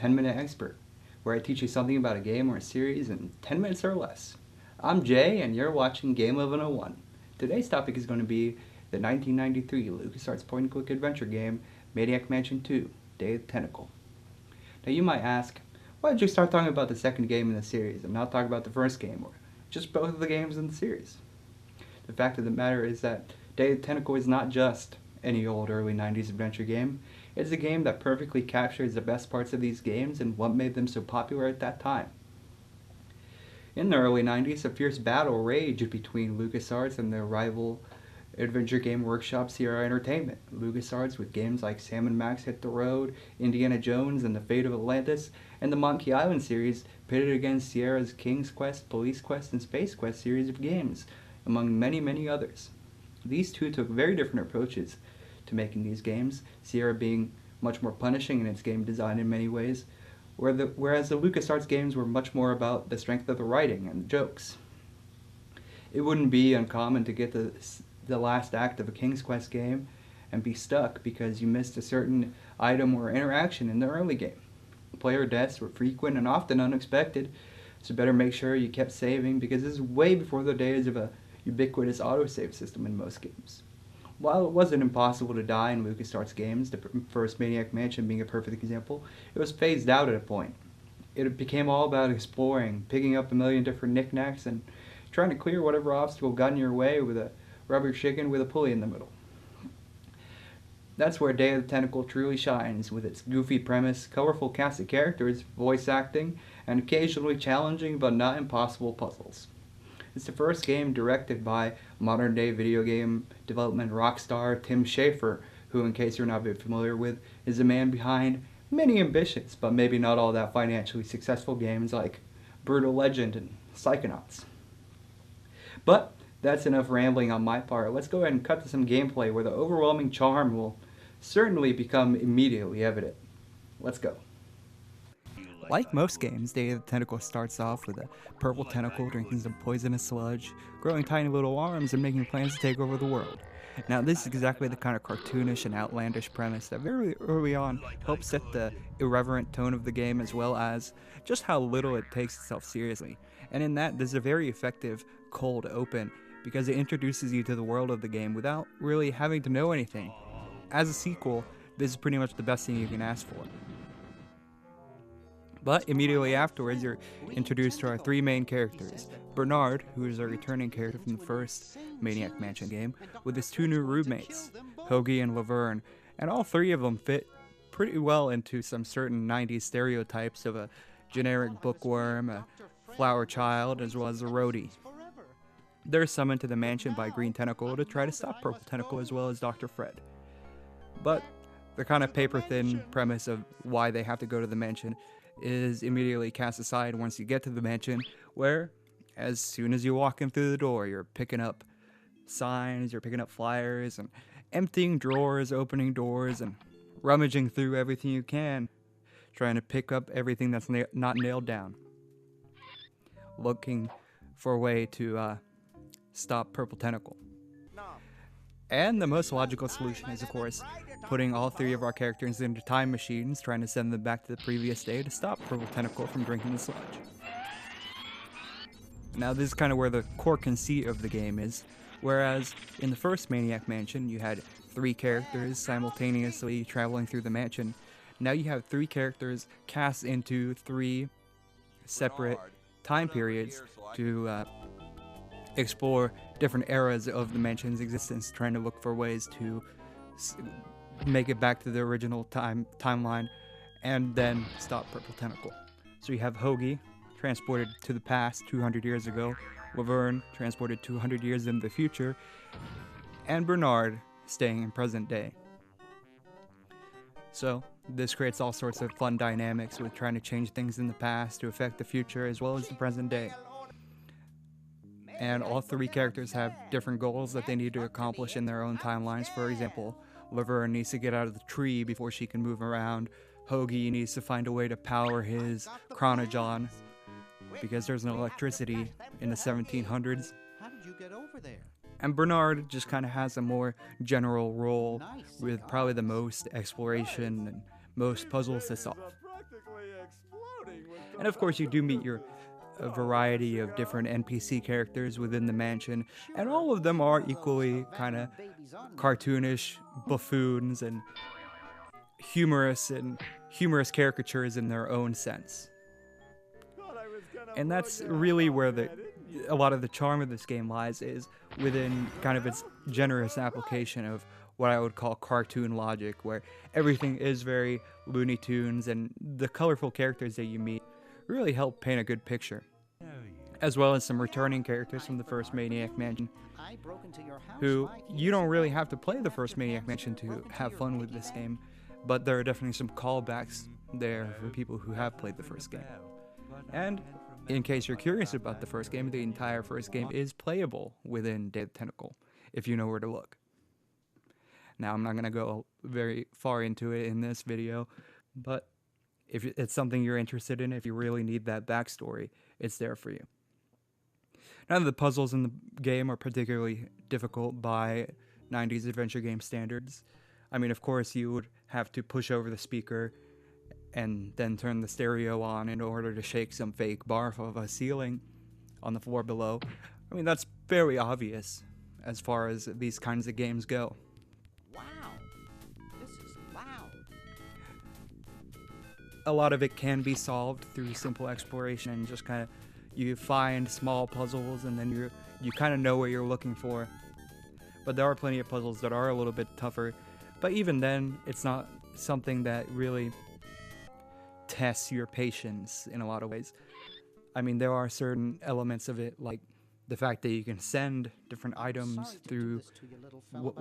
10-minute expert, where I teach you something about a game or a series in 10 minutes or less. I'm Jay, and you're watching Game 1101. Today's topic is going to be the 1993 LucasArts point-and-click adventure game, Maniac Mansion 2, Day of the Tentacle. Now you might ask, why did you start talking about the second game in the series and not talk about the first game, or just both of the games in the series? The fact of the matter is that Day of the Tentacle is not just any old early 90s adventure game. It's a game that perfectly captures the best parts of these games and what made them so popular at that time. In the early 90s, a fierce battle raged between LucasArts and their rival adventure game workshop Sierra Entertainment. LucasArts, with games like Sam & Max Hit the Road, Indiana Jones and the Fate of Atlantis, and the Monkey Island series, pitted against Sierra's King's Quest, Police Quest, and Space Quest series of games, among many, many others. These two took very different approaches to making these games, Sierra being much more punishing in its game design in many ways, whereas the LucasArts games were much more about the strength of the writing and the jokes. It wouldn't be uncommon to get the last act of a King's Quest game and be stuck because you missed a certain item or interaction in the early game. Player deaths were frequent and often unexpected, so better make sure you kept saving because this is way before the days of a ubiquitous autosave system in most games. While it wasn't impossible to die in LucasArts games, the first Maniac Mansion being a perfect example, it was phased out at a point. It became all about exploring, picking up a million different knickknacks, and trying to clear whatever obstacle got in your way with a rubber chicken with a pulley in the middle. That's where Day of the Tentacle truly shines, with its goofy premise, colorful cast of characters, voice acting, and occasionally challenging but not impossible puzzles. It's the first game directed by modern-day video game development rock star Tim Schafer, who, in case you're not familiar with, is the man behind many ambitious but maybe not all that financially successful games like Brutal Legend and Psychonauts. But that's enough rambling on my part. Let's go ahead and cut to some gameplay where the overwhelming charm will certainly become immediately evident. Let's go. Like most games, Day of the Tentacle starts off with a purple tentacle drinking some poisonous sludge, growing tiny little arms, and making plans to take over the world. Now, this is exactly the kind of cartoonish and outlandish premise that very early on helps set the irreverent tone of the game, as well as just how little it takes itself seriously. And in that, there's a very effective cold open, because it introduces you to the world of the game without really having to know anything. As a sequel, this is pretty much the best thing you can ask for. But immediately afterwards, you're introduced to our three main characters. Bernard, who is a returning character from the first Maniac Mansion game, with his two new roommates, Hoagie and Laverne, and all three of them fit pretty well into some certain 90s stereotypes of a generic bookworm, a flower child, as well as a roadie. They're summoned to the mansion by Green Tentacle to try to stop Purple Tentacle as well as Dr. Fred. But the kind of paper-thin premise of why they have to go to the mansion is immediately cast aside once you get to the mansion, where as soon as you walk in through the door, you're picking up signs, you're picking up flyers, and emptying drawers, opening doors, and rummaging through everything you can, trying to pick up everything that's not nailed down, looking for a way to stop Purple Tentacle. And the most logical solution is, of course, putting all three of our characters into time machines, trying to send them back to the previous day to stop Purple Tentacle from drinking the sludge. Now, this is kind of where the core conceit of the game is, whereas in the first Maniac Mansion, you had three characters simultaneously traveling through the mansion. Now you have three characters cast into three separate time periods to explore different eras of the mansion's existence, trying to look for ways to make it back to the original timeline and then stop Purple Tentacle. So you have Hoagie, transported to the past 200 years ago, Laverne, transported 200 years in the future, and Bernard, staying in present day. So this creates all sorts of fun dynamics with trying to change things in the past to affect the future as well as the present day. And all three characters have different goals that they need to accomplish in their own timelines. For example, Laverne needs to get out of the tree before she can move around. Hoagie needs to find a way to power his chronogon because there's no electricity in the 1700s. How did you get over there? And Bernard just kind of has a more general role with probably the most exploration and most puzzles to solve. Practically And of course, you do meet your a variety of different NPC characters within the mansion, and all of them are equally kind of cartoonish buffoons and humorous caricatures in their own sense. And that's really where a lot of the charm of this game lies, is within kind of its generous application of what I would call cartoon logic, where everything is very Looney Tunes, and the colorful characters that you meet really help paint a good picture. As well as some returning characters from the first Maniac Mansion, who you don't really have to play the first Maniac Mansion to have fun with this game, but there are definitely some callbacks there for people who have played the first game. And in case you're curious about the first game, the entire first game is playable within Day of the Tentacle, if you know where to look. Now, I'm not going to go very far into it in this video, but if it's something you're interested in, if you really need that backstory, it's there for you. None of the puzzles in the game are particularly difficult by 90s adventure game standards. I mean, of course, you would have to push over the speaker and then turn the stereo on in order to shake some fake barf off a ceiling on the floor below. I mean, that's very obvious as far as these kinds of games go. Wow, this is loud. A lot of it can be solved through simple exploration and just kind of you find small puzzles and then you kind of know what you're looking for. But there are plenty of puzzles that are a little bit tougher. But even then, it's not something that really tests your patience in a lot of ways. I mean, there are certain elements of it, like the fact that you can send different items through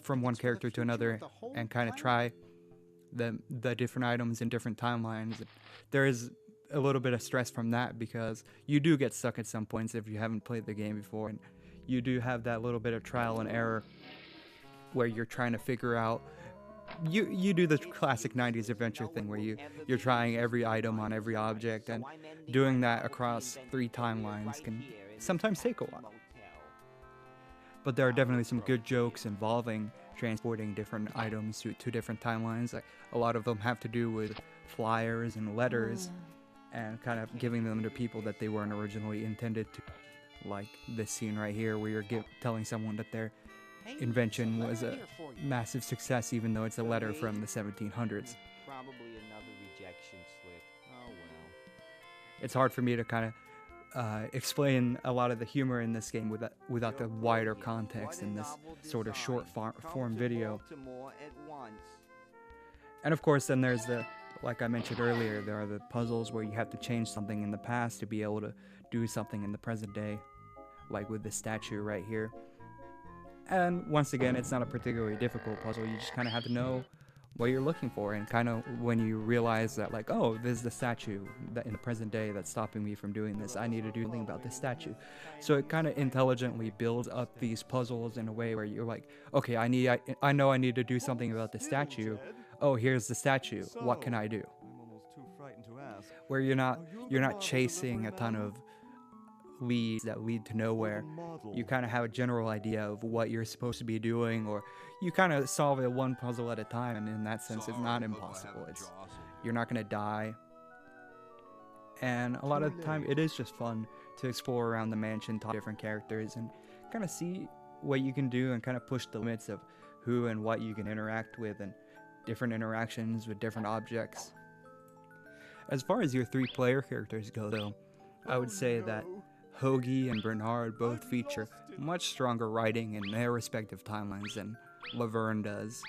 from one character to another and kind of try the different items in different timelines. There is a little bit of stress from that because you do get stuck at some points if you haven't played the game before, and you do have that little bit of trial and error where you're trying to figure out. You do the classic 90s adventure thing where you're trying every item on every object, and doing that across 3 timelines can sometimes take a while. But there are definitely some good jokes involving transporting different items to different timelines. Like, a lot of them have to do with flyers and letters and kind of giving them to people that they weren't originally intended to. Like this scene right here where you're telling someone that their invention was a massive success even though it's a letter from the 1700s. Probably another rejection slip. Oh well. It's hard for me to kind of explain a lot of the humor in this game without the wider context in this sort of short form video. And of course, then there's like I mentioned earlier, there are the puzzles where you have to change something in the past to be able to do something in the present day, like with this statue right here. And once again, it's not a particularly difficult puzzle. You just kind of have to know what you're looking for, and kind of when you realize that, like, oh, this is the statue that in the present day that's stopping me from doing this, I need to do something about this statue. So it kind of intelligently builds up these puzzles in a way where you're like, okay, I know I need to do something about the statue. Oh, here's the statue. What can I do? Where you're not chasing a ton of leads that lead to nowhere. You kind of have a general idea of what you're supposed to be doing, or you kind of solve it one puzzle at a time, and in that sense it's not impossible. You're not going to die, and a lot of the time it is just fun to explore around the mansion, talk to different characters, and kind of see what you can do and kind of push the limits of who and what you can interact with, and different interactions with different objects. As far as your 3 player characters go, though, I would say that Hoagie and Bernard both feature much stronger writing in their respective timelines than Laverne does.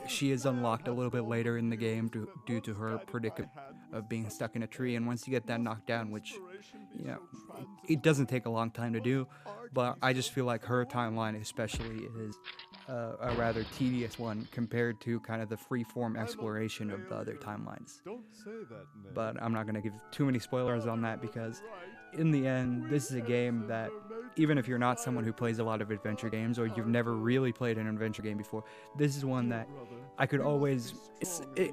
She is unlocked a little bit later in the game due to her predicament of being stuck in a tree, and once you get that knocked down, which, you know, it doesn't take a long time to do, but I just feel like her timeline especially is a rather tedious one compared to kind of the free-form exploration of the other timelines. But I'm not going to give too many spoilers on that, because in the end, this is a game that, even if you're not someone who plays a lot of adventure games, or you've never really played an adventure game before, this is one that I could always,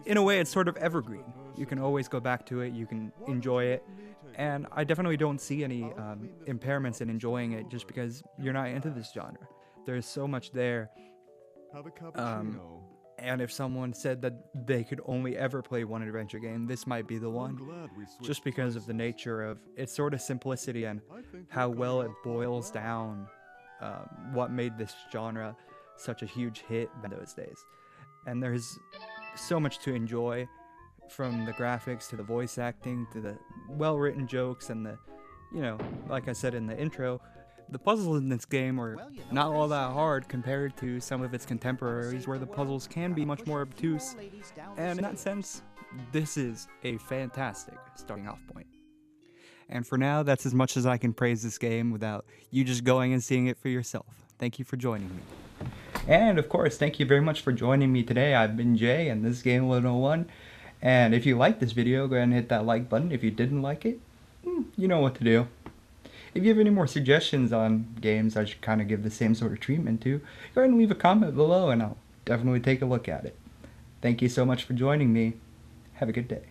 in a way, it's sort of evergreen. You can always go back to it, you can enjoy it, and I definitely don't see any impairments in enjoying it just because you're not into this genre. There's so much there, And if someone said that they could only ever play one adventure game, this might be the one. Just because of the nature of its sort of simplicity and how well it boils down what made this genre such a huge hit in those days. And there's so much to enjoy, from the graphics to the voice acting to the well-written jokes and the, like I said in the intro, the puzzles in this game are not all that hard compared to some of its contemporaries, where the puzzles can be much more obtuse, and in that sense, this is a fantastic starting off point. And for now, that's as much as I can praise this game without you just going and seeing it for yourself. Thank you for joining me. And of course, thank you very much for joining me today. I've been Jay, and this is Game 101. And if you liked this video, go ahead and hit that like button. If you didn't like it, you know what to do. If you have any more suggestions on games I should kind of give the same sort of treatment to, go ahead and leave a comment below and I'll definitely take a look at it. Thank you so much for joining me. Have a good day.